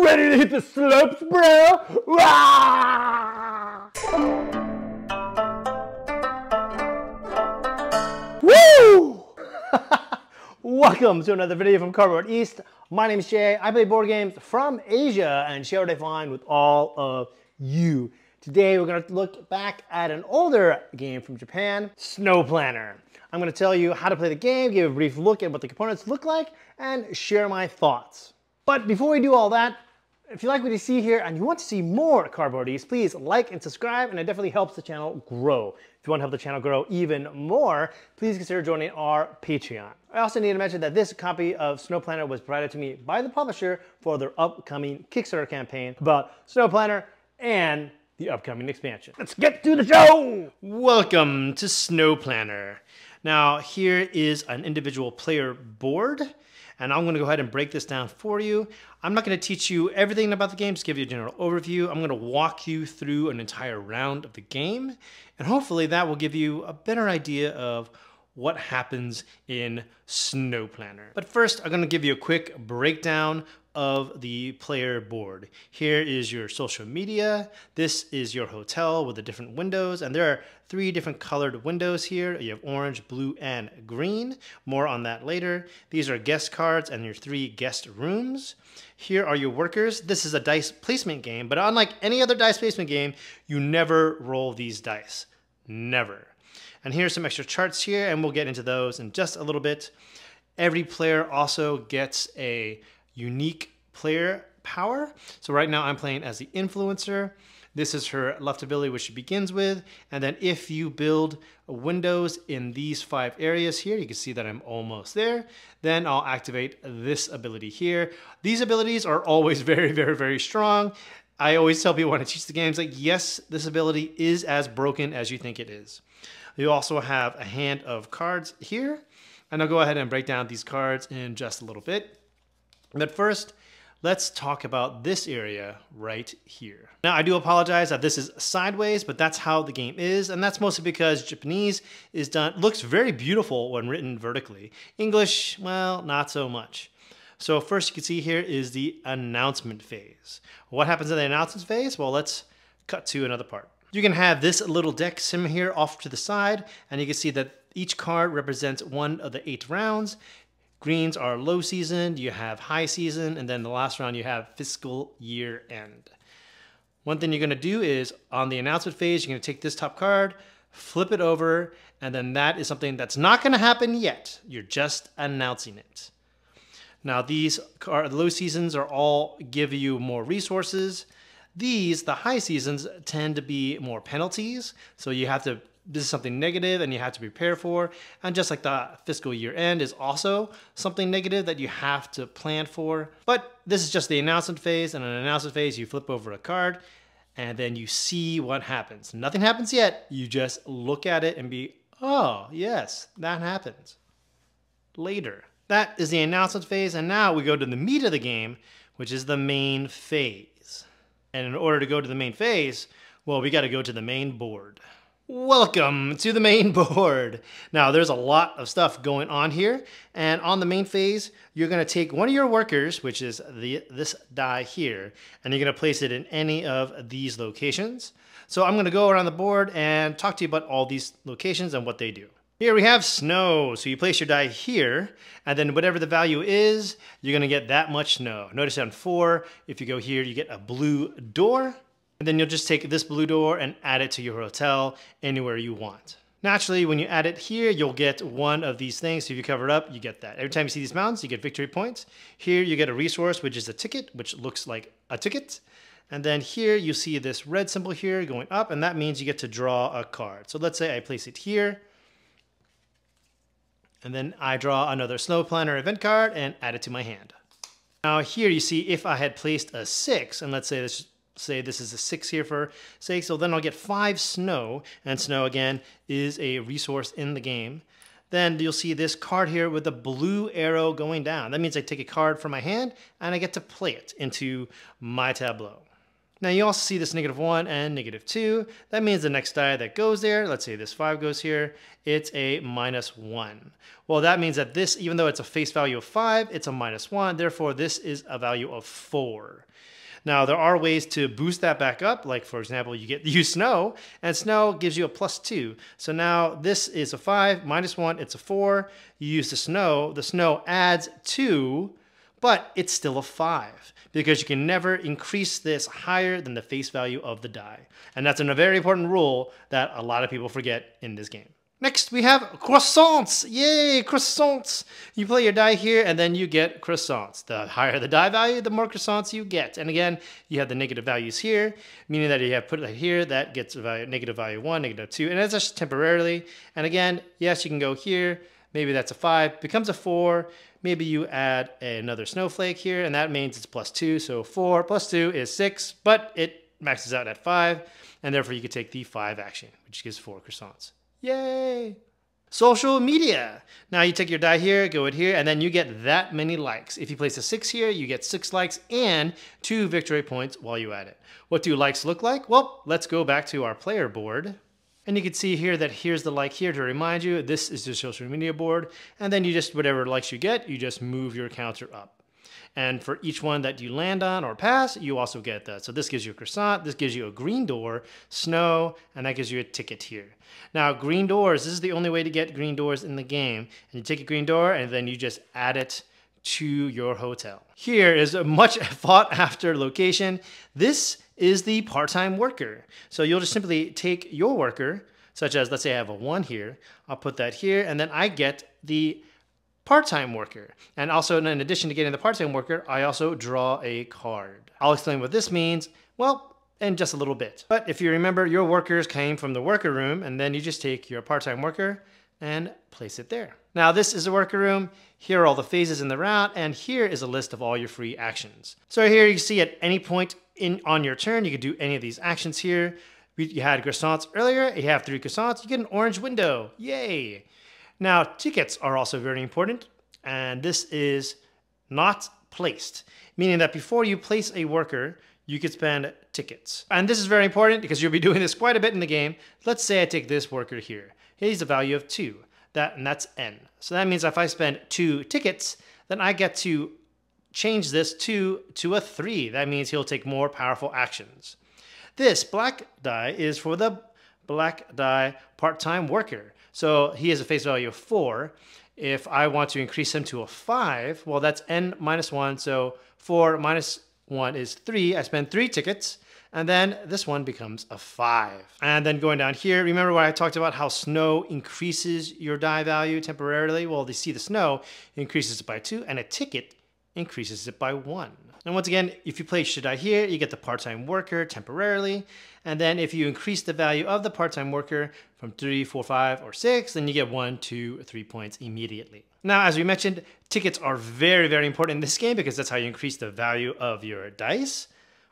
ready to hit the slopes, bro? Wah! Woo! Welcome to another video from Cardboard East. My name is Jay. I play board games from Asia and share what I find with all of you. Today we're going to look back at an older game from Japan, Snow Plenner. I'm going to tell you how to play the game, give a brief look at what the components look like, and share my thoughts. But before we do all that, if you like what you see here and you want to see more Cardboard East, please like and subscribe, and it definitely helps the channel grow. If you want to help the channel grow even more, please consider joining our Patreon. I also need to mention that this copy of Snow Plenner was provided to me by the publisher for their upcoming Kickstarter campaign about Snow Plenner and the upcoming expansion. Let's get to the show! Welcome to Snow Plenner. Now, here is an individual player board, and I'm going to go ahead and break this down for you. I'm not going to teach you everything about the game, just give you a general overview. I'm going to walk you through an entire round of the game, and hopefully that will give you a better idea of what happens in Snow Plenner. But first, I'm going to give you a quick breakdown of the player board. Here is your social media. This is your hotel with the different windows, and there are 3 different colored windows here. You have orange, blue, and green. More on that later. These are guest cards and your 3 guest rooms. Here are your workers. This is a dice placement game, but unlike any other dice placement game, you never roll these dice. Never. And here's some extra charts here, and we'll get into those in just a little bit. Every player also gets a unique player power. So right now I'm playing as the influencer. This is her left ability, which she begins with. And then if you build windows in these 5 areas here, you can see that I'm almost there. Then I'll activate this ability here. These abilities are always very, very, very strong. I always tell people when I teach the games, like, yes, this ability is as broken as you think it is. You also have a hand of cards here. And I'll go ahead and break down these cards in just a little bit. But first, let's talk about this area right here. Now, I do apologize that this is sideways, but that's how the game is, and that's mostly because Japanese looks very beautiful when written vertically. English, well, not so much. So first you can see here is the announcement phase. What happens in the announcement phase? Well, let's cut to another part. You can have this little deck sim here off to the side, and you can see that each card represents one of the 8 rounds. Greens are low season, you have high season, and then the last round you have fiscal year end. One thing you're going to do is on the announcement phase, you're going to take this top card, flip it over, and then that is something that's not going to happen yet. You're just announcing it. Now these low seasons are all give you more resources. These, the high seasons, tend to be more penalties, so you have to this is something negative and you have to prepare for. And just like the fiscal year end is also something negative that you have to plan for. But this is just the announcement phase. And in an announcement phase, you flip over a card and then you see what happens. Nothing happens yet. You just look at it and be, oh, yes, that happens. Later. That is the announcement phase. And now we go to the meat of the game, which is the main phase. And in order to go to the main phase, well, we got to go to the main board. Welcome to the main board. Now there's a lot of stuff going on here, and on the main phase you're going to take one of your workers, which is this die here, and you're going to place it in any of these locations. So I'm going to go around the board and talk to you about all these locations and what they do. Here we have snow. So you place your die here, and then whatever the value is, you're going to get that much snow. Notice on 4, if you go here, you get a blue door. And then you'll just take this blue door and add it to your hotel anywhere you want. Naturally, when you add it here, you'll get one of these things. So if you cover it up, you get that. Every time you see these mountains, you get victory points. Here you get a resource, which is a ticket, which looks like a ticket. And then here you see this red symbol here going up, and that means you get to draw a card. So let's say I place it here. And then I draw another Snow Plenner event card and add it to my hand. Now here you see if I had placed a 6, and let's say this is a 6 here for sake, so then I'll get 5 snow, and snow again is a resource in the game. Then you'll see this card here with a blue arrow going down. That means I take a card from my hand and I get to play it into my tableau. Now you also see this -1 and -2. That means the next die that goes there, let's say this 5 goes here, it's a -1. Well, that means that this, even though it's a face value of 5, it's a -1. Therefore, this is a value of 4. Now, there are ways to boost that back up. Like, for example, use snow, and snow gives you a +2. So now this is a 5, -1, it's a 4. You use the snow adds 2, but it's still a 5 because you can never increase this higher than the face value of the die. And that's a very important rule that a lot of people forget in this game. Next, we have croissants. Yay, croissants. You play your die here, and then you get croissants. The higher the die value, the more croissants you get. And again, you have the negative values here, meaning that you have put it here, that gets a value, negative value 1, -2, and that's just temporarily. And again, yes, you can go here. Maybe that's a 5, becomes a 4. Maybe you add another snowflake here, and that means it's +2. So 4 + 2 is 6, but it maxes out at 5, and therefore you could take the 5 action, which gives 4 croissants. Yay! Social media. Now you take your die here, go it here, and then you get that many likes. If you place a 6 here, you get 6 likes and 2 victory points while you add it. What do likes look like? Well, let's go back to our player board. And you can see here that here's the like here to remind you, this is the social media board. And then you just, whatever likes you get, you just move your counter up. And for each one that you land on or pass, you also get that. So this gives you a croissant, this gives you a green door, snow, and that gives you a ticket here. Now, green doors, this is the only way to get green doors in the game. And you take a green door and then you just add it to your hotel. Here is a much fought after location. This is the part-time worker. So you'll just simply take your worker, such as, let's say I have a 1 here. I'll put that here, and then I get the part-time worker. And also, in addition to getting the part-time worker, I also draw a card. I'll explain what this means, well, in just a little bit. But if you remember, your workers came from the worker room, and then you just take your part-time worker and place it there. Now, this is a worker room. Here are all the phases in the route, and here is a list of all your free actions. So here you see at any point on your turn, you could do any of these actions here. You had croissants earlier. You have 3 croissants. You get an orange window. Yay! Now, tickets are also very important, and this is not placed, meaning that before you place a worker, you could spend tickets. And this is very important because you'll be doing this quite a bit in the game. Let's say I take this worker here. Here's a value of 2, and that's N. So that means if I spend 2 tickets, then I get to change this 2 to a 3. That means he'll take more powerful actions. This black die is for the black die part-time worker. So he has a face value of 4. If I want to increase him to a 5, well, that's N -1. So 4 - 1 is 3. I spend 3 tickets, and then this one becomes a 5. And then going down here, remember when I talked about how snow increases your die value temporarily? Well, you see the snow increases it by 2, and a ticket increases it by 1. And once again, if you place your die here, you get the part-time worker temporarily. And then if you increase the value of the part-time worker from 3, 4, 5, or 6, then you get 1, 2, or 3 points immediately. Now, as we mentioned, tickets are very, very important in this game because that's how you increase the value of your dice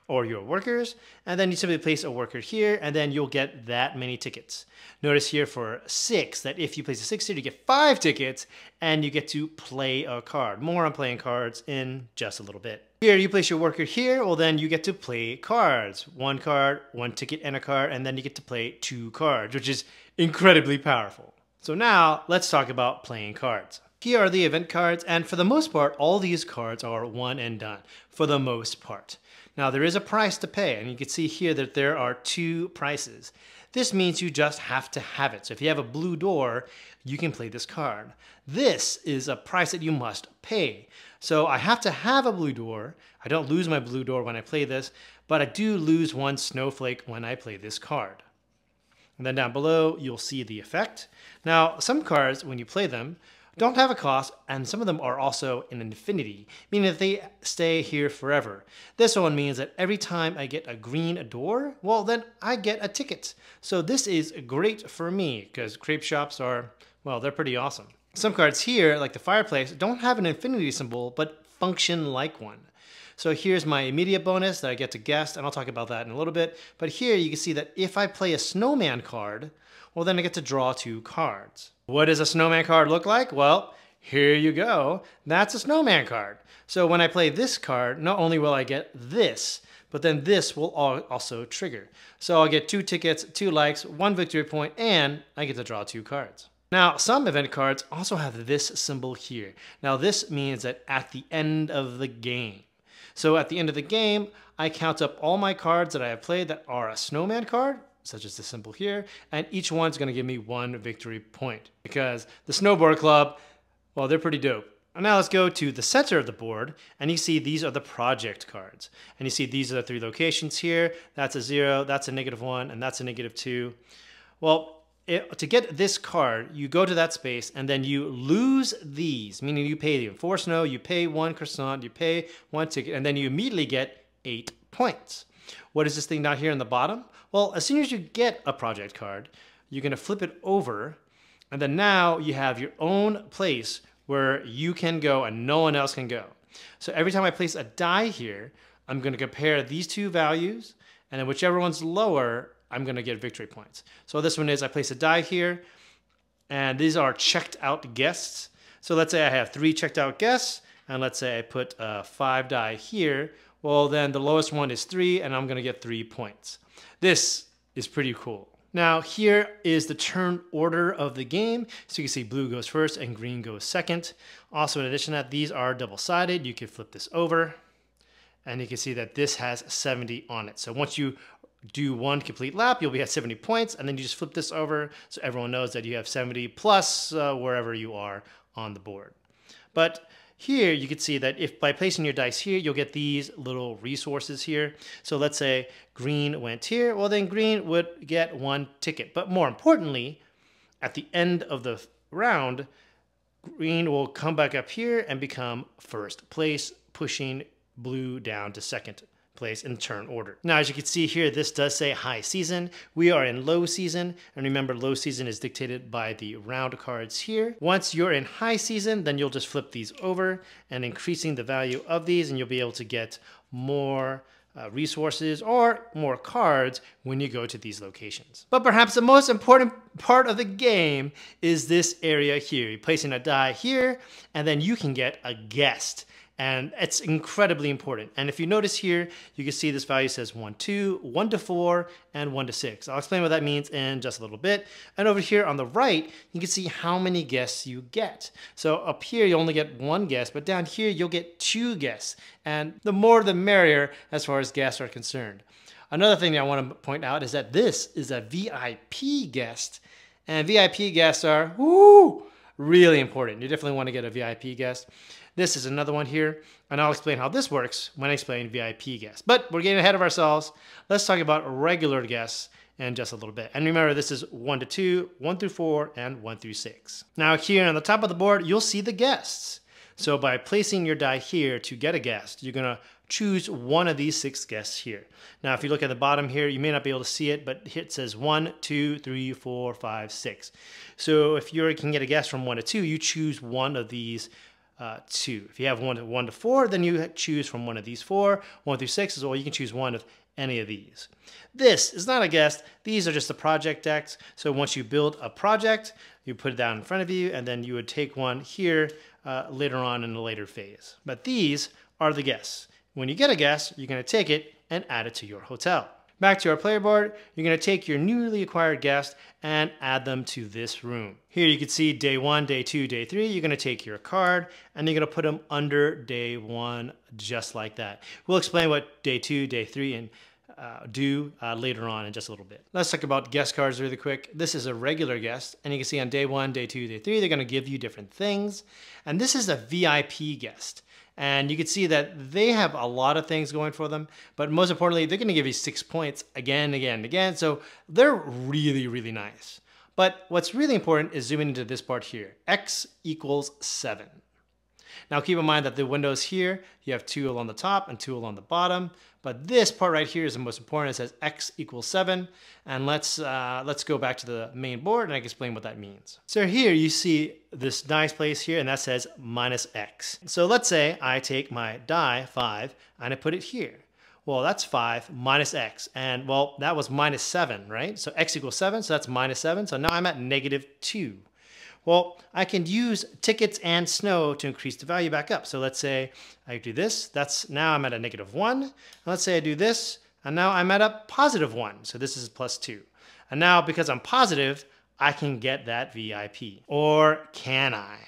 or your workers. And then you simply place a worker here, and then you'll get that many tickets. Notice here for 6 that if you place a 6 here, you get 5 tickets, and you get to play a card. More on playing cards in just a little bit. Here, you place your worker here, well then you get to play cards. 1 card, 1 ticket, and a card, and then you get to play 2 cards, which is incredibly powerful. So now, let's talk about playing cards. Here are the event cards, and for the most part, all these cards are one and done, for the most part. Now, there is a price to pay, and you can see here that there are 2 prices. This means you just have to have it. So if you have a blue door, you can play this card. This is a price that you must pay. So I have to have a blue door. I don't lose my blue door when I play this, but I do lose 1 snowflake when I play this card. And then down below, you'll see the effect. Now, some cards, when you play them, don't have a cost, and some of them are also an infinity, meaning that they stay here forever. This one means that every time I get a green door, well, then I get a ticket. So this is great for me, because crepe shops are, well, they're pretty awesome. Some cards here, like the fireplace, don't have an infinity symbol, but function like one. So here's my immediate bonus that I get to guess, and I'll talk about that in a little bit. But here you can see that if I play a snowman card, well, then I get to draw 2 cards. What does a snowman card look like? Well, here you go. That's a snowman card. So when I play this card, not only will I get this, but then this will also trigger. So I'll get 2 tickets, 2 likes, 1 victory point, and I get to draw 2 cards. Now, some event cards also have this symbol here. Now, this means that at the end of the game. So at the end of the game, I count up all my cards that I have played that are a snowman card, such as the symbol here, and each one's going to give me 1 victory point. Because the Snowboard Club, well, they're pretty dope. And now let's go to the center of the board, and you see these are the project cards. And you see these are the 3 locations here. That's a 0, that's a -1, and that's a -2. Well, to get this card, you go to that space, and then you lose these, meaning you pay them 4 snow, you pay 1 croissant, you pay 1 ticket, and then you immediately get 8 points. What is this thing down here in the bottom? Well, as soon as you get a project card, you're going to flip it over, and then now you have your own place where you can go and no one else can go. So every time I place a die here, I'm going to compare these 2 values, and then whichever one's lower, I'm going to get victory points. So this one is I place a die here, and these are checked out guests. So let's say I have 3 checked out guests, and let's say I put 5 die here. Well, then the lowest one is 3, and I'm going to get 3 points. This is pretty cool. Now, here is the turn order of the game. So you can see blue goes first and green goes second. Also, in addition to that, these are double-sided. You can flip this over, and you can see that this has 70 on it. So once you do 1 complete lap, you'll be at 70 points, and then you just flip this over so everyone knows that you have 70 plus wherever you are on the board. But here you can see that if by placing your dice here, you'll get these little resources here. So let's say green went here, well then green would get 1 ticket. But more importantly, at the end of the round, green will come back up here and become first place, pushing blue down to second place in turn order. Now, as you can see here, this does say high season. We are in low season, and remember, low season is dictated by the round cards here. Once you're in high season, then you'll just flip these over and increasing the value of these, and you'll be able to get more resources or more cards when you go to these locations. But perhaps the most important part of the game is this area here. You're placing a die here, and then you can get a guest. And it's incredibly important. And if you notice here, you can see this value says 1, 2, 1 to 4, and 1 to 6. I'll explain what that means in just a little bit. And over here on the right, you can see how many guests you get. So up here, you only get 1 guest, but down here, you'll get 2 guests. And the more the merrier as far as guests are concerned. Another thing that I want to point out is that this is a VIP guest. And VIP guests are, really important. You definitely want to get a VIP guest. This is another one here, and I'll explain how this works when I explain VIP guests. But we're getting ahead of ourselves. Let's talk about regular guests in just a little bit. And remember, this is 1 to 2, 1 through 4, and 1 through 6. Now here on the top of the board, you'll see the guests. So by placing your die here to get a guest, you're going to choose one of these 6 guests here. Now, if you look at the bottom here, you may not be able to see it, but it says 1, 2, 3, 4, 5, 6. So if you can get a guest from 1 to 2, you choose one of these 2. If you have 1 to 4, then you choose from one of these 4. 1 through 6 is well, you can choose one of any of these. This is not a guest. These are just the project decks. So once you build a project, you put it down in front of you, and then you would take one here later on in a later phase. But these are the guests. When you get a guest, you're going to take it and add it to your hotel. Back to our player board, you're going to take your newly acquired guest and add them to this room. Here you can see day 1, day 2, day 3. You're going to take your card and you're going to put them under day 1 just like that. We'll explain what day 2, day 3 and do later on in just a little bit. Let's talk about guest cards really quick. This is a regular guest, and you can see on day 1, day 2, day 3, they're going to give you different things. And this is a VIP guest. And you can see that they have a lot of things going for them, but most importantly, they're going to give you 6 points again, again, and again. So they're really, really nice. But what's really important is zooming into this part here. X equals 7. Now keep in mind that the windows here, you have 2 along the top and 2 along the bottom. But this part right here is the most important. It says X equals 7. And let's go back to the main board and I can explain what that means. So here you see this nice place here, and that says minus X. So let's say I take my die 5 and I put it here. Well, that's 5 minus X. And well, that was minus 7, right? So X equals 7, so that's minus 7. So now I'm at -2. Well, I can use tickets and snow to increase the value back up. So let's say I do this. Now I'm at a -1. And let's say I do this, and now I'm at a +1. So this is +2. And now because I'm positive, I can get that VIP. Or can I?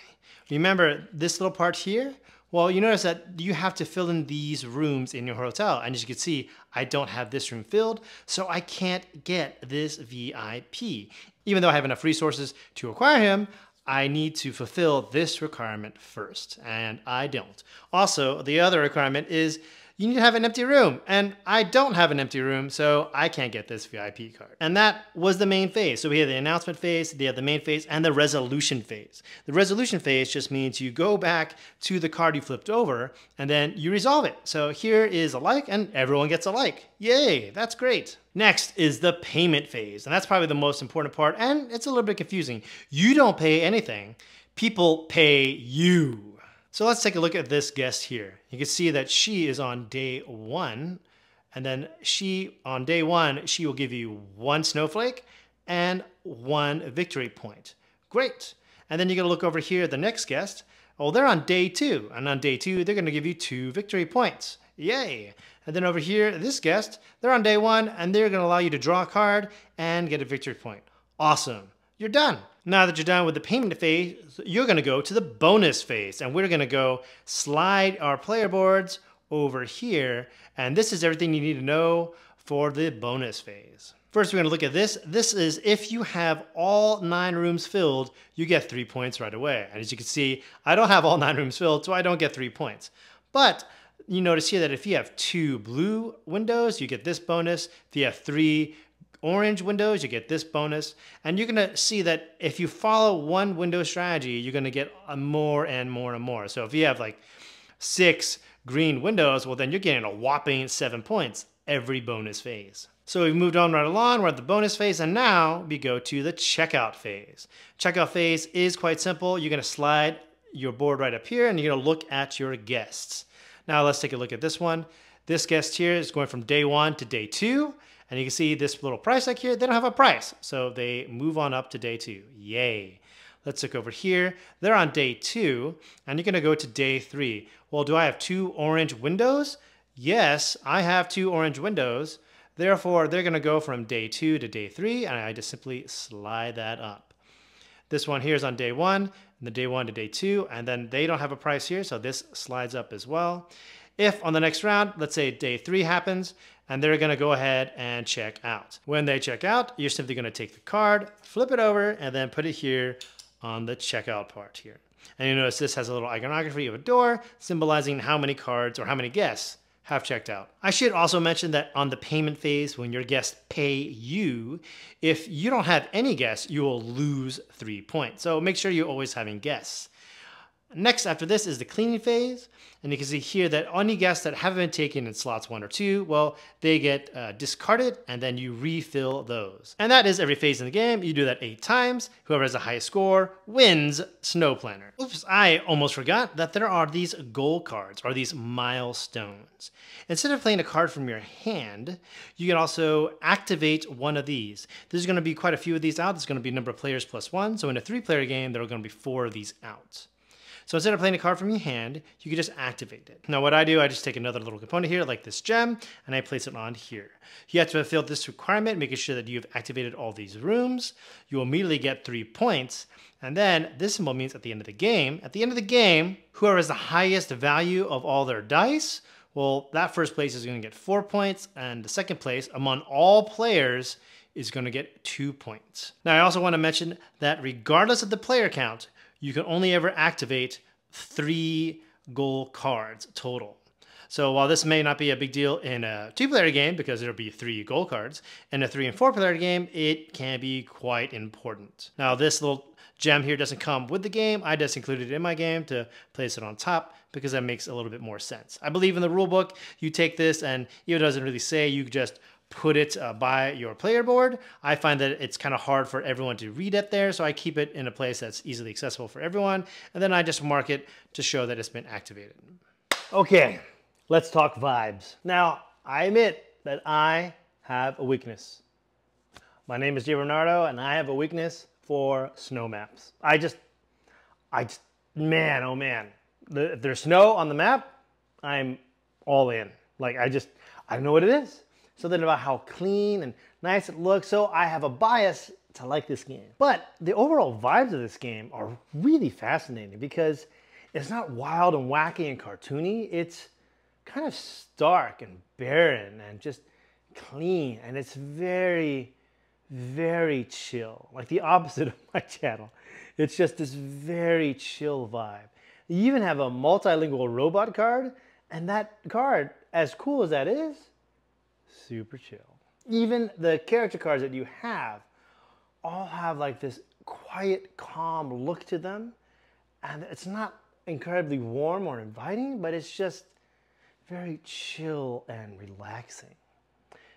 Remember this little part here? Well, you notice that you have to fill in these rooms in your hotel. And as you can see, I don't have this room filled, so I can't get this VIP. Even though I have enough resources to acquire him, I need to fulfill this requirement first, and I don't. Also, the other requirement is you need to have an empty room, and I don't have an empty room, so I can't get this VIP card. And that was the main phase. So we had the announcement phase, we had the main phase, and the resolution phase. The resolution phase just means you go back to the card you flipped over, and then you resolve it. So here is a like, and everyone gets a like. Yay, that's great. Next is the payment phase, and that's probably the most important part, and it's a little bit confusing. You don't pay anything. People pay you. So let's take a look at this guest here. You can see that she is on day 1, and then on day 1, she will give you 1 snowflake and 1 victory point. Great. And then you're gonna look over here, the next guest. Oh, they're on day 2, and on day 2, they're gonna give you 2 victory points. Yay. And then over here, this guest, they're on day 1, and they're gonna allow you to draw a card and get a victory point. Awesome. You're done. Now that you're done with the payment phase, you're gonna go to the bonus phase, and we're gonna go slide our player boards over here, and this is everything you need to know for the bonus phase. First, we're gonna look at this. This is if you have all 9 rooms filled, you get 3 points right away. And as you can see, I don't have all 9 rooms filled, so I don't get 3 points. But you notice here that if you have 2 blue windows, you get this bonus. If you have 3 orange windows, you get this bonus. And you're gonna see that if you follow one window strategy, you're gonna get more and more and more. So if you have like 6 green windows, well then you're getting a whopping 7 points every bonus phase. So we've moved on right along, we're at the bonus phase, and now we go to the checkout phase. Checkout phase is quite simple. You're gonna slide your board right up here and you're gonna look at your guests. Now let's take a look at this one. This guest here is going from day 1 to day 2. And you can see this little price tag here, they don't have a price. So they move on up to day 2. Yay. Let's look over here. They're on day 2, and you're gonna go to day 3. Well, do I have 2 orange windows? Yes, I have 2 orange windows. Therefore, they're gonna go from day 2 to day 3, and I just simply slide that up. This one here is on day 1, and the day 1 to day 2, and then they don't have a price here, so this slides up as well. If on the next round, let's say day 3 happens, and they're gonna go ahead and check out. When they check out, you're simply gonna take the card, flip it over, and then put it here on the checkout part here. And you notice this has a little iconography of a door, symbolizing how many cards or how many guests have checked out. I should also mention that on the payment phase, when your guests pay you, if you don't have any guests, you will lose 3 points. So make sure you're always having guests. Next, after this is the cleaning phase, and you can see here that any guests that haven't been taken in slots 1 or 2, well, they get discarded, and then you refill those. And that is every phase in the game. You do that 8 times. Whoever has the highest score wins Snow Plenner. Oops, I almost forgot that there are these goal cards, or these milestones. Instead of playing a card from your hand, you can also activate one of these. There's going to be quite a few of these out. There's going to be a number of players plus 1. So in a 3-player game, there are going to be 4 of these out. So instead of playing a card from your hand, you can just activate it. Now what I do, I just take another little component here, like this gem, and I place it on here. You have to fulfill this requirement, making sure that you've activated all these rooms. You will immediately get 3 points. And then this symbol means at the end of the game, whoever has the highest value of all their dice, well, that first place is going to get 4 points, and the second place among all players is going to get 2 points. Now I also want to mention that regardless of the player count, you can only ever activate 3 goal cards total. So while this may not be a big deal in a 2-player game because there'll be 3 goal cards, in a 3- and 4-player game, it can be quite important. Now this little gem here doesn't come with the game. I just included it in my game to place it on top because that makes a little bit more sense. I believe in the rule book, you take this and even though it doesn't really say, you just put it by your player board. I find that it's kind of hard for everyone to read it there, so I keep it in a place that's easily accessible for everyone, and then I just mark it to show that it's been activated. Okay, let's talk vibes. Now, I admit that I have a weakness. My name is Jay Bernardo, and I have a weakness for snow maps. I just Man, oh man. If there's snow on the map, I'm all in. Like, I don't know what it is. Something about how clean and nice it looks. So I have a bias to like this game. But the overall vibes of this game are really fascinating because it's not wild and wacky and cartoony. It's kind of stark and barren and just clean. And it's very, very chill. Like the opposite of my channel. It's just this very chill vibe. You even have a multilingual robot card, and that card, as cool as that is, super chill. Even the character cards that you have all have like this quiet, calm look to them, and it's not incredibly warm or inviting, but it's just very chill and relaxing.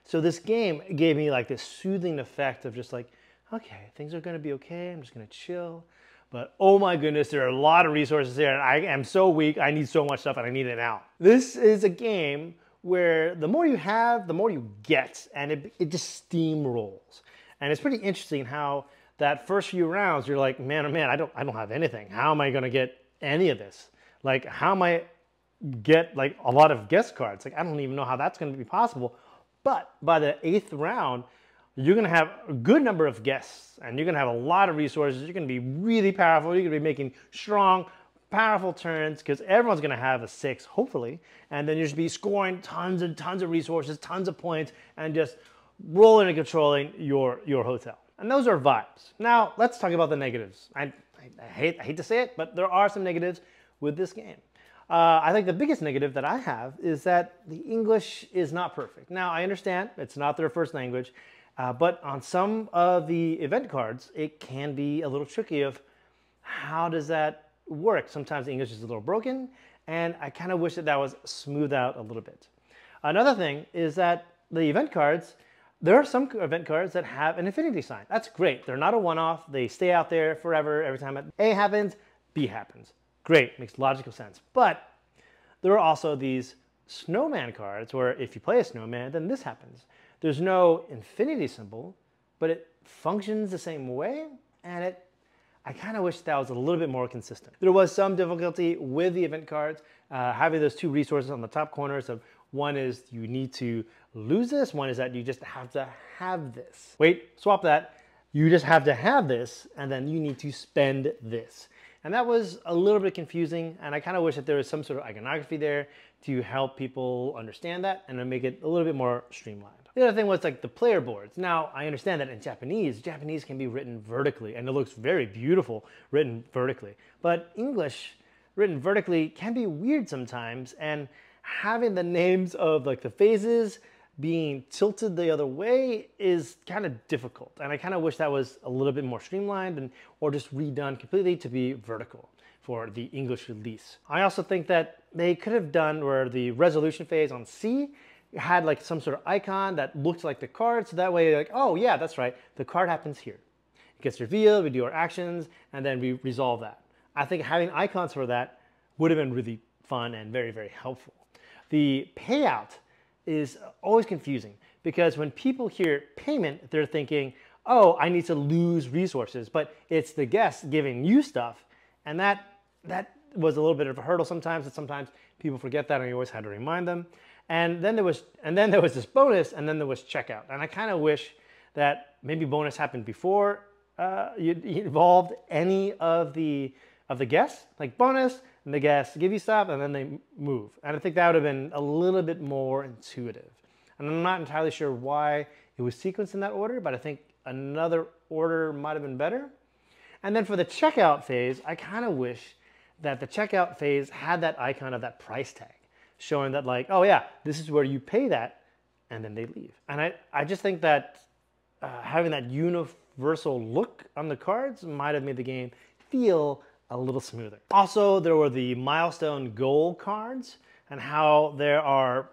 So this game gave me like this soothing effect of just like, okay, things are gonna be okay, I'm just gonna chill. But oh my goodness, there are a lot of resources here and I am so weak, I need so much stuff and I need it now. This is a game where the more you have, the more you get, and it just steamrolls. And it's pretty interesting how that first few rounds, you're like, man, oh man, I don't have anything. How am I gonna get any of this? Like, how am I get like a lot of guest cards? Like, I don't even know how that's gonna be possible. But by the 8th round, you're gonna have a good number of guests and you're gonna have a lot of resources. You're gonna be really powerful. You're gonna be making strong, powerful turns because everyone's gonna have a 6, hopefully. And then you're just be scoring tons and tons of resources, tons of points, and just rolling and controlling your hotel. And those are vibes. Now, let's talk about the negatives. I hate to say it, but there are some negatives with this game. I think the biggest negative that I have is that the English is not perfect. Now, I understand it's not their first language, but on some of the event cards, it can be a little tricky of how does that work. Sometimes the English is a little broken, and I kind of wish that was smoothed out a little bit. Another thing is that the event cards, there are some event cards that have an infinity sign. That's great. They're not a one-off. They stay out there forever. Every time A happens, B happens. Great, makes logical sense. But there are also these snowman cards where if you play a snowman, then this happens. There's no infinity symbol, but it functions the same way, and I kind of wish that was a little bit more consistent. There was some difficulty with the event cards, having those 2 resources on the top corners of one is you need to lose this, one is that you just have to have this. Wait, swap that. You just have to have this, and then you need to spend this. And that was a little bit confusing, and I kind of wish that there was some sort of iconography there to help people understand that and to make it a little bit more streamlined. The other thing was like the player boards. Now, I understand that in Japanese can be written vertically, and it looks very beautiful written vertically. But English written vertically can be weird sometimes, and having the names of like the phases being tilted the other way is kind of difficult. And I kind of wish that was a little bit more streamlined or just redone completely to be vertical for the English release. I also think that they could have done where the resolution phase on C had like some sort of icon that looked like the card. So that way, like, oh yeah, that's right. The card happens here. It gets revealed, we do our actions, and then we resolve that. I think having icons for that would have been really fun and very, very helpful. The payout is always confusing because when people hear payment, they're thinking, oh, I need to lose resources, but it's the guest giving you stuff. And that was a little bit of a hurdle sometimes, and sometimes people forget that and you always had to remind them. And then there was this bonus, and then there was checkout. And I kind of wish that maybe bonus happened before you involved any of the guests, like bonus, and the guests give you stuff and then they move. And I think that would have been a little bit more intuitive. And I'm not entirely sure why it was sequenced in that order, but I think another order might have been better. And then for the checkout phase, I kind of wish that the checkout phase had that icon of that price tag, showing that like, oh yeah, this is where you pay that, and then they leave. And I just think that having that universal look on the cards might have made the game feel a little smoother. Also, there were the milestone goal cards and how there are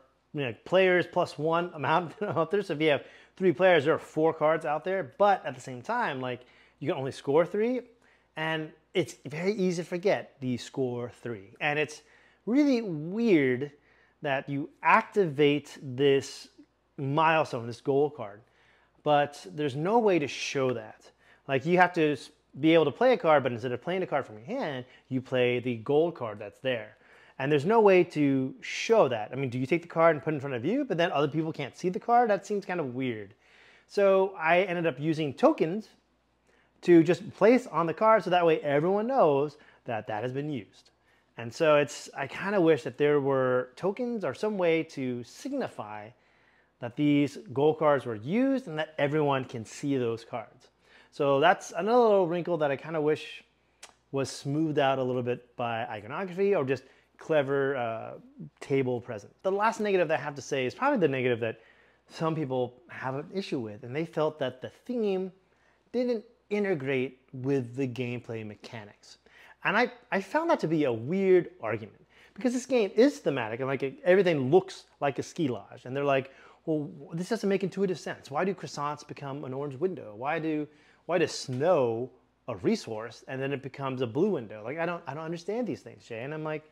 players plus 1 amount out there. So if you have 3 players, there are 4 cards out there, but at the same time, like you can only score 3, and it's very easy to forget the score 3. And it's really weird that you activate this milestone, this goal card, but there's no way to show that. Like you have to be able to play a card, but instead of playing the card from your hand, you play the gold card that's there. And there's no way to show that. I mean, do you take the card and put it in front of you, but then other people can't see the card? That seems kind of weird. So I ended up using tokens to just place on the card so that way everyone knows that that has been used. And so I kind of wish that there were tokens or some way to signify that these gold cards were used and that everyone can see those cards. So that's another little wrinkle that I kind of wish was smoothed out a little bit by iconography or just clever table present. The last negative that I have to say is probably the negative that some people have an issue with, and they felt that the theme didn't integrate with the gameplay mechanics. And I found that to be a weird argument because this game is thematic and like everything looks like a ski lodge. And they're like, well, this doesn't make intuitive sense. Why do croissants become an orange window? Why does snow a resource and then it becomes a blue window? Like I don't understand these things, Jay. And I'm like,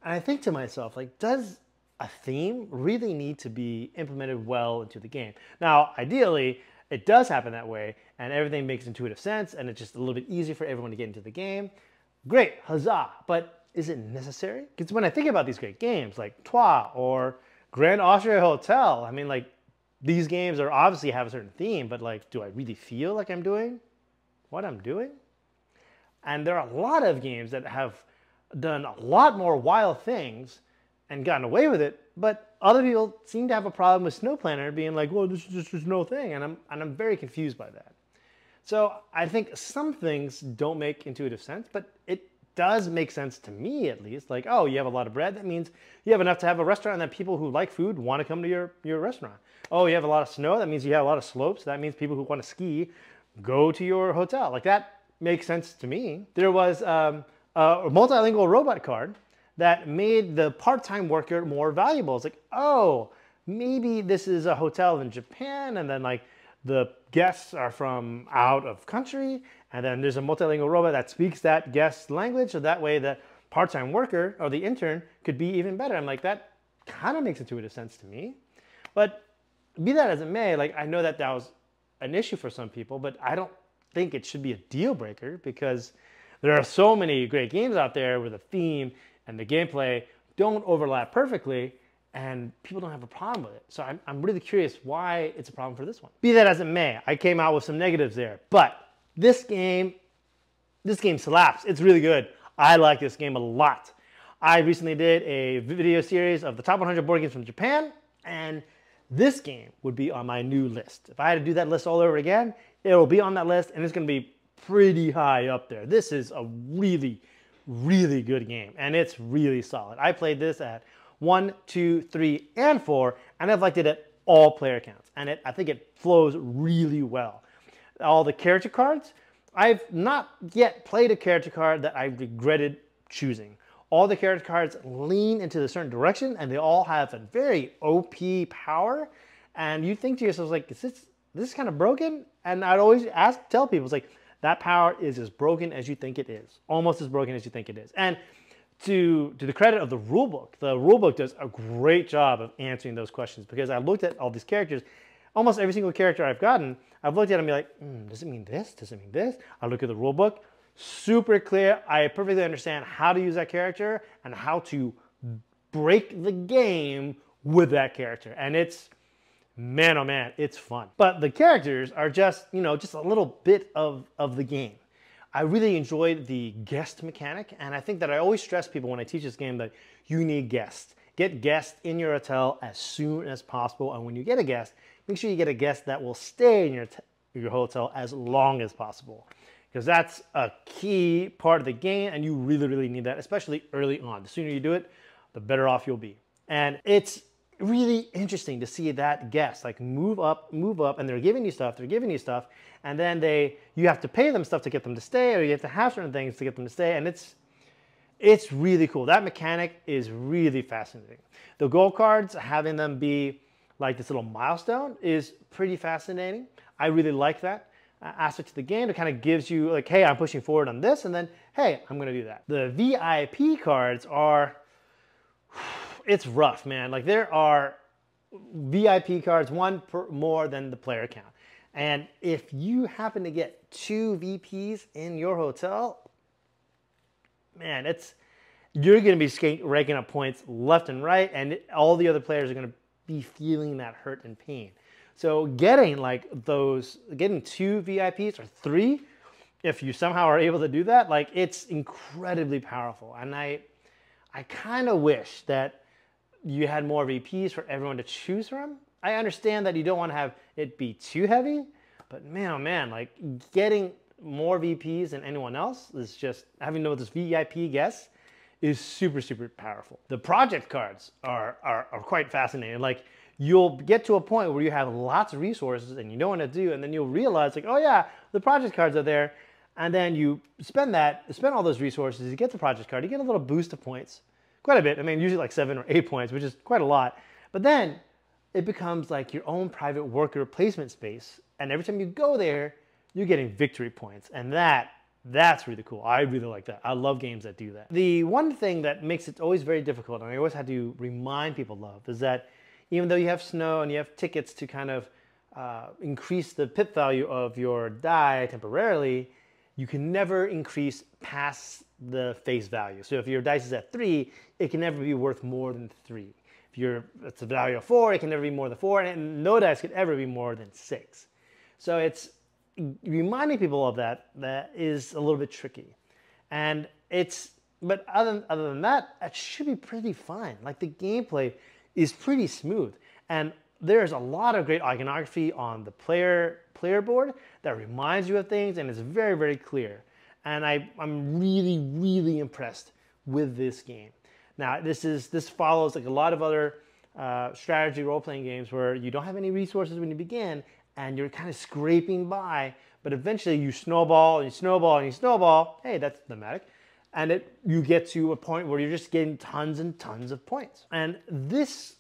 and I think to myself, like, does a theme really need to be implemented well into the game? Now, ideally, it does happen that way, and everything makes intuitive sense, and it's just a little bit easier for everyone to get into the game. Great, huzzah! But is it necessary? Because when I think about these great games, like Trois or Grand Austria Hotel, I mean, like, these games are obviously have a certain theme, but like, do I really feel like I'm doing what I'm doing? And there are a lot of games that have done a lot more wild things and gotten away with it, but other people seem to have a problem with Snow Plenner being like, well, this is just no thing, and I'm very confused by that. So I think some things don't make intuitive sense, but it does make sense to me at least. Like, oh, you have a lot of bread, that means you have enough to have a restaurant and that people who like food want to come to your restaurant. Oh, you have a lot of snow, that means you have a lot of slopes, that means people who want to ski go to your hotel. Like that makes sense to me. There was a multilingual robot card that made the part-time worker more valuable. It's like, oh, maybe this is a hotel in Japan and then like the guests are from out of country and then there's a multilingual robot that speaks that guest language, so that way the part-time worker or the intern could be even better. I'm like, that kind of makes intuitive sense to me. But be that as it may, like I know that that was an issue for some people, but I don't think it should be a deal breaker because there are so many great games out there where the theme and the gameplay don't overlap perfectly and people don't have a problem with it. So I'm really curious why it's a problem for this one. Be that as it may, I came out with some negatives there, but this game slaps. It's really good. I like this game a lot. I recently did a video series of the top 100 board games from Japan, and this game would be on my new list. If I had to do that list all over again, it will be on that list and it's going to be pretty high up there. This is a really, really good game and it's really solid. I played this at 1, 2, 3, and 4, and I've liked it at all player counts. And I think it flows really well. All the character cards, I've not yet played a character card that I regretted choosing. All the character cards lean into a certain direction and they all have a very OP power. And you think to yourself, like, is this kind of broken? And I'd always tell people, it's like, that power is as broken as you think it is. Almost as broken as you think it is. And to the credit of the rulebook does a great job of answering those questions because I looked at all these characters. Almost every single character I've gotten, I've looked at and be like, does it mean this? Does it mean this? I look at the rulebook, super clear. I perfectly understand how to use that character and how to break the game with that character. And it's, man, oh man, it's fun. But the characters are just, just a little bit of the game. I really enjoyed the guest mechanic, and I think that I always stress people when I teach this game that you need guests. Get guests in your hotel as soon as possible, and when you get a guest, make sure you get a guest that will stay in your hotel as long as possible, because that's a key part of the game, and you really, really need that, especially early on. The sooner you do it, the better off you'll be. And it's really interesting to see that guest like move up, and they're giving you stuff, and then you have to pay them stuff to get them to stay, or you have to have certain things to get them to stay, and it's really cool. That mechanic is really fascinating. The gold cards, having them be like this little milestone is pretty fascinating. I really like that aspect of the game. It kind of gives you like, hey, I'm pushing forward on this, and then, hey, I'm gonna do that. The VIP cards are, it's rough, man. Like there are VIP cards, one per more than the player count. And if you happen to get 2 VPs in your hotel, man, you're going to be raking up points left and right, and all the other players are going to be feeling that hurt and pain. So getting 2 VIPs or 3, if you somehow are able to do that, it's incredibly powerful. And I kind of wish that you had more VPs for everyone to choose from. I understand that you don't want to have it be too heavy, but man, oh man, getting more VPs than anyone else is just, having this VIP guest is super, super powerful. The project cards are quite fascinating. You'll get to a point where you have lots of resources and you know what to do, and then you'll realize oh yeah, the project cards are there, and then you spend all those resources, you get the project card, you get a little boost of points, quite a bit. I mean, usually 7 or 8 points, which is quite a lot. But then it becomes your own private worker placement space, and every time you go there, you're getting victory points, and that's really cool. I really like that. I love games that do that. The one thing that makes it always very difficult, and I always had to remind people of, is that even though you have snow and you have tickets to kind of increase the pip value of your die temporarily, you can never increase past the face value. So if your dice is at 3, it can never be worth more than 3. If it's a value of 4, it can never be more than 4, and no dice could ever be more than 6. So it's reminding people of that is a little bit tricky. And but other than that, it should be pretty fine. The gameplay is pretty smooth, and there's a lot of great iconography on the player board that reminds you of things, and it's very, very clear. And I'm really, really impressed with this game. Now, this follows a lot of other strategy role-playing games where you don't have any resources when you begin, and you're kind of scraping by, but eventually you snowball and you snowball and you snowball. Hey, that's thematic. And you get to a point where you're just getting tons and tons of points. And this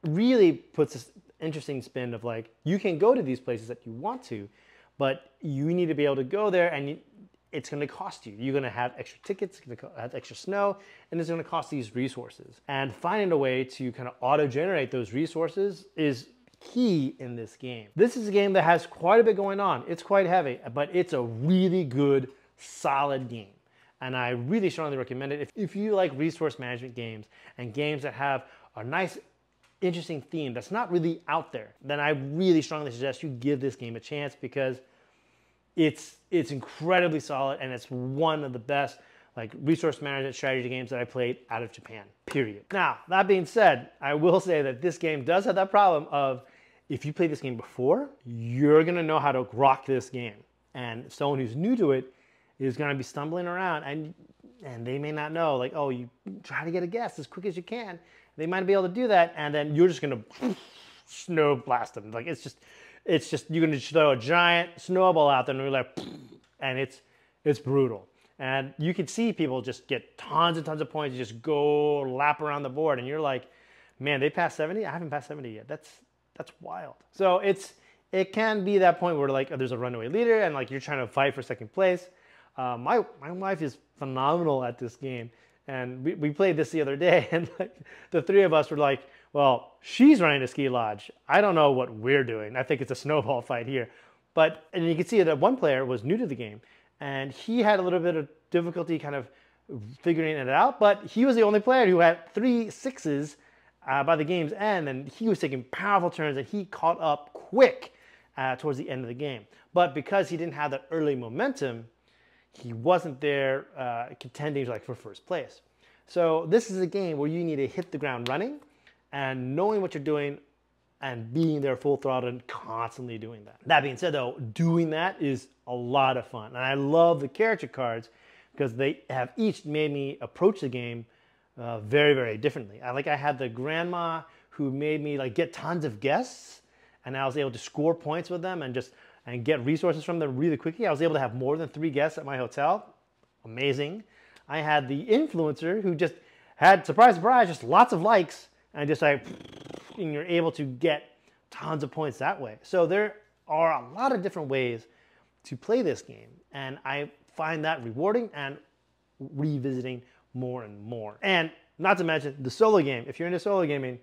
really puts this interesting spin of you can go to these places that you want to, but you need to be able to go there, and it's going to cost you. You're going to have extra tickets, it's going to have extra snow, and it's going to cost these resources. And finding a way to kind of auto-generate those resources is key in this game. This is a game that has quite a bit going on. It's quite heavy, but it's a really good, solid game. And I really strongly recommend it. If you like resource management games and games that have a nice, interesting theme that's not really out there, then I really strongly suggest you give this game a chance, because it's incredibly solid, and it's one of the best resource management strategy games that I played out of Japan, period. Now, that being said, I will say that this game does have that problem of, if you played this game before, you're gonna know how to rock this game. And someone who's new to it is gonna be stumbling around, and they may not know, oh, you try to get a guess as quick as you can. They might be able to do that, and then you're just gonna snow blast them. It's just, you're gonna throw a giant snowball out there, and you're and it's brutal. And you can see people just get tons and tons of points, just go lap around the board, and you're like, man, they passed 70? I haven't passed 70 yet. That's wild. So it can be that point where there's a runaway leader, and you're trying to fight for second place. My wife is phenomenal at this game, and we played this the other day, and the 3 of us were well, she's running a ski lodge. I don't know what we're doing. I think it's a snowball fight here. And you can see that one player was new to the game, and he had a little bit of difficulty kind of figuring it out, but he was the only player who had 3 6s by the game's end, and he was taking powerful turns, and he caught up quick towards the end of the game. But because he didn't have that early momentum, he wasn't there contending for first place. So this is a game where you need to hit the ground running and knowing what you're doing and being there full throttle and constantly doing that. That being said, though, doing that is a lot of fun. And I love the character cards because they have each made me approach the game very, very differently. I had the grandma who made me get tons of guests, and I was able to score points with them and get resources from them really quickly. I was able to have more than 3 guests at my hotel. Amazing. I had the influencer who just had, surprise, surprise, just lots of likes, and just and you're able to get tons of points that way. So there are a lot of different ways to play this game, and I find that rewarding and revisiting more and more. And not to mention the solo game. If you're into solo gaming,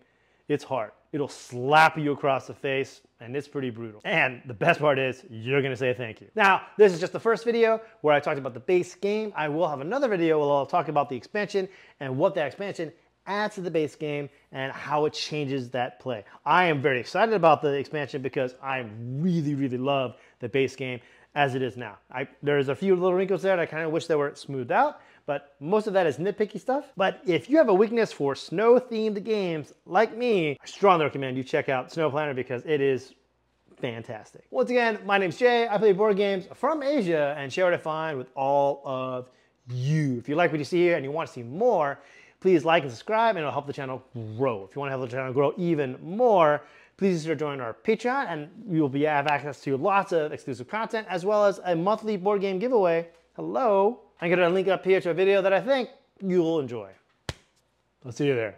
it's hard. It'll slap you across the face, and it's pretty brutal. And the best part is, you're gonna say thank you. Now, this is just the first video where I talked about the base game. I will have another video where I'll talk about the expansion and what that expansion adds to the base game and how it changes that play. I am very excited about the expansion because I really, really love the base game as it is now. There's a few little wrinkles there that I kind of wish they were smoothed out, but most of that is nitpicky stuff. But if you have a weakness for snow-themed games like me, I strongly recommend you check out Snow Plenner because it is fantastic. Once again, my name's Jay. I play board games from Asia and share what I find with all of you. If you like what you see here and you want to see more, please like and subscribe, and it'll help the channel grow. If you want to help the channel grow even more, please consider joining our Patreon, and you will have access to lots of exclusive content, as well as a monthly board game giveaway. Hello. I'm going to link up here to a video that I think you'll enjoy. I'll see you there.